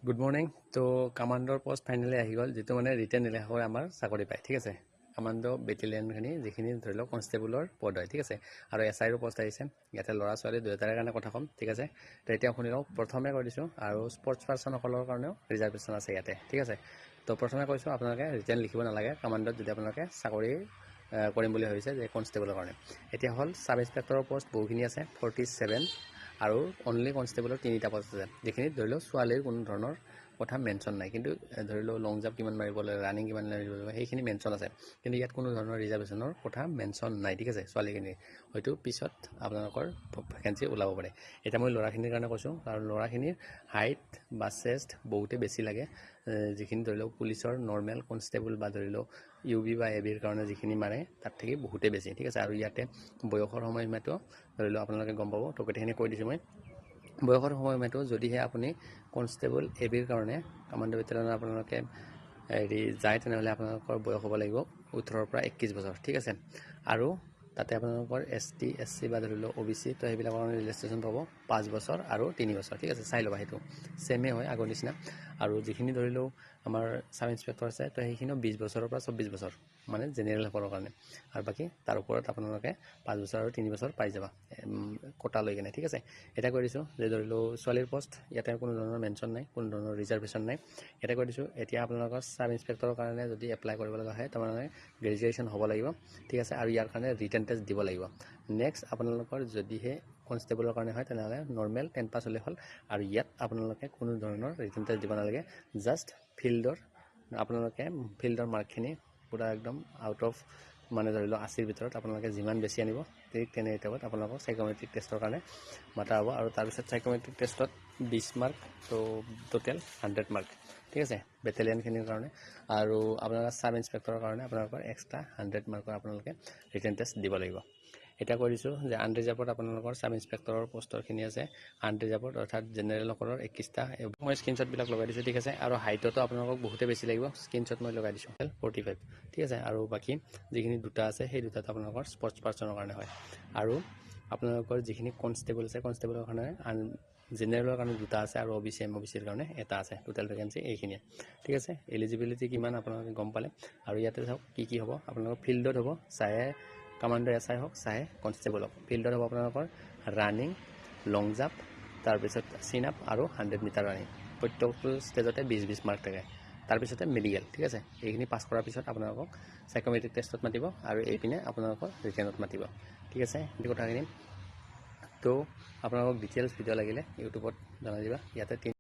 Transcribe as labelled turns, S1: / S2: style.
S1: Good morning. তো কামাণ্ডৰ post finally আহি গ'ল, যিটো মানে ৰিটেন নিলেখ কৰি আমাৰ চাকৰি পায়। ঠিক আছে, কামাণ্ড বেটেলিয়নখিনি যিখিনি ধৰি লওক কনষ্টেবলৰ পদ হয়। ঠিক আছে, আৰু SIৰো পোষ্ট আহিছে। ইয়াতে ল'ৰা ছোৱালী দুয়োটাৰে কাৰণে কথা ক'ম। ঠিক আছে, তো এতিয়া শুনি লওক। প্ৰথমে কৈ দিছোঁ, আৰু স্পৰ্টছ পাৰ্চনসকলৰ কাৰণেও ৰিজাৰ্ভেশ্যন আছে ইয়াতে। ঠিক আছে, তো প্ৰথমে কৈছোঁ আপোনালোকে ৰিটেন লিখিব নালাগে কামাণ্ডত যদি আপোনালোকে চাকৰি কৰিম বুলি ভাবিছে যে কনষ্টেবলৰ কাৰণে। এতিয়া হ'ল চাব ইনস্পেক্টৰৰ পোষ্ট বহুখিনি আছে, 47, আৰু অনলি কনষ্টেবলৰ 3টা পোষ্ট আছে, যিখিনিত ধৰি লওক ছোৱালীৰ কোনো ধৰণৰ কথা মেনশ্যন নাই। কিন্তু ধৰি লওক লং জাম্প কিমান মাৰিব লাগে, ৰানিং কিমান মাৰিব লাগে, সেইখিনি মেনশ্যন আছে। কিন্তু ইয়াত কোনো ধৰণৰ ৰিজাৰ্ভেশ্যনৰ কথা মেনশ্যন নাই। ঠিক আছে, ছোৱালীখিনি হয়তো পিছত আপোনালোকৰ ভেকেঞ্চি ওলাব পাৰে। এতিয়া মই ল'ৰাখিনিৰ কাৰণে কৈছোঁ, কাৰণ ল'ৰাখিনিৰ হাইট বা চেষ্ট বহুতেই বেছি লাগে। যিখিনি ধৰি লওক পুলিচৰ নৰ্মেল কনষ্টেবল বা ধৰি লওক UB বা ABৰ কাৰণে যিখিনি মাৰে তাত থাকি বহুতেই বেছি। ঠিক আছে, আৰু ইয়াতে বয়সৰ সময়সীমাটো ধৰি লওক আপোনালোকে গম পাব। তো গোটেইখিনি কৈ দিছোঁ মই। বয়সৰ সময়সীমাটো যদিহে আপুনি কনষ্টেবল ABৰ কাৰণে কামাণ্ড বেটেলিয়নত আপোনালোকে যায়, তেনেহ'লে আপোনালোকৰ বয়স হ'ব লাগিব 18ৰ পৰা 21 বছৰ। ঠিক আছে, আৰু তাতে আপোনালোকৰ ST SC বা ধৰি লওক OBC, তো সেইবিলাকৰ কাৰণে ৰেজিষ্ট্ৰেশ্যন পাব 5 বছৰ আৰু 3 বছৰ। ঠিক আছে, চাই ল'বা, সেইটো ছেমেই হয় আগৰ নিচিনা। আৰু যিখিনি ধৰি লওক আমাৰ চাব ইনস্পেক্টৰ আছে, তো সেইখিনিও 20 বছৰৰ পৰা 24 বছৰ, মানে জেনেৰেলসকলৰ কাৰণে। আৰু বাকী তাৰ ওপৰত আপোনালোকে 5 বছৰ আৰু 3 বছৰ পাই যাবা কোটা লৈ কিনে। ঠিক আছে, এতিয়া কৈ দিছোঁ যে ধৰি লওক ছোৱালীৰ পোষ্ট ইয়াতে কোনো ধৰণৰ মেনশ্যন নাই, কোনো ধৰণৰ ৰিজাৰ্ভেশ্যন নাই। ইয়াতে কৈ দিছোঁ, এতিয়া আপোনালোকৰ চাব ইনস্পেক্টৰৰ কাৰণে যদি এপ্লাই কৰিব লগা হয়, তাৰমানে গ্ৰেজুৱেশ্যন হ'ব লাগিব। ঠিক আছে, আৰু ইয়াৰ কাৰণে ৰিটেন টেষ্ট দিব লাগিব। নেক্সট আপোনালোকৰ যদিহে কনষ্টেবলৰ কাৰণে হয়, তেনেহ'লে নৰ্মেল 10 পাছ হ'লে হ'ল। আৰু ইয়াত আপোনালোকে কোনো ধৰণৰ ৰিটেন টেষ্ট দিব নালাগে। জাষ্ট আপোনালোকে ফিল্ডৰ মাৰ্কখিনি পূৰা একদম আউট অফ, মানে ধৰি লওক 80ৰ ভিতৰত আপোনালোকে যিমান বেছি আনিব, ঠিক তেনে হিচাপত আপোনালোকক চাইক'মেট্ৰিক টেষ্টৰ কাৰণে মাতা হ'ব। আৰু তাৰপিছত চাইক'মেট্ৰিক টেষ্টত 20 মাৰ্ক, তো টোটেল 100 মাৰ্ক। ঠিক আছে, বেটেলিয়নখিনিৰ কাৰণে। আৰু আপোনালোকৰ চাব ইনস্পেক্টৰৰ কাৰণে আপোনালোকৰ এক্সট্ৰা 100 মাৰ্কৰ আপোনালোকে ৰিটেন টেষ্ট দিব লাগিব। এতিয়া কৈ দিছোঁ যে আনৰিজাৰ্ভত আপোনালোকৰ চাব ইনস্পেক্টৰৰ পোষ্টৰখিনি আছে। আনৰিজাৰ্ভত অৰ্থাৎ জেনেৰেলসকলৰ 21টা, মই স্ক্ৰীনশ্বটবিলাক লগাই দিছোঁ। ঠিক আছে, আৰু হাইটতো আপোনালোকক বহুতে বেছি লাগিব, স্ক্ৰীনশ্বট মই লগাই দিছোঁ 45। ঠিক আছে, আৰু বাকী যিখিনি দুটা আছে, সেই দুটাত আপোনালোকৰ স্পৰ্টছ পাৰ্চনৰ কাৰণে হয়। আৰু আপোনালোকৰ যিখিনি কনষ্টেবল আছে, কনষ্টেবলৰ কাৰণে জেনেৰেলৰ কাৰণে 2টা আছে, আৰু OBC MOBCৰ কাৰণে 1টা আছে। টোটেল ভেকেঞ্চি এইখিনিয়ে। ঠিক আছে, এলিজিবিলিটি কিমান আপোনালোকে গম পালে। আৰু ইয়াতে চাওক কি হ'ব। আপোনালোকৰ ফিল্ডত হ'ব, চাহে কামাণ্ডো SI হওক, চাহে কনষ্টেবল হওক। ফিল্ডত হ'ব আপোনালোকৰ ৰানিং, লং জাম্প, তাৰপিছত চিন আপ আৰু 100 মিটাৰ ৰানিং। প্ৰত্যেকটো ষ্টেজতে 20-20 মাৰ্ক থাকে। তাৰপিছতে মেডিকেল। ঠিক আছে, এইখিনি পাছ কৰাৰ পিছত আপোনালোকক চাইক'মেট্ৰিক টেষ্টত মাতিব, আৰু এইপিনে আপোনালোকৰ ৰিটেনত মাতিব। ঠিক আছে, এই কথাখিনি। তো আপোনালোকক ডিটেইলছ ভিডিঅ' লাগিলে ইউটিউবত জনাই দিবা। ইয়াতে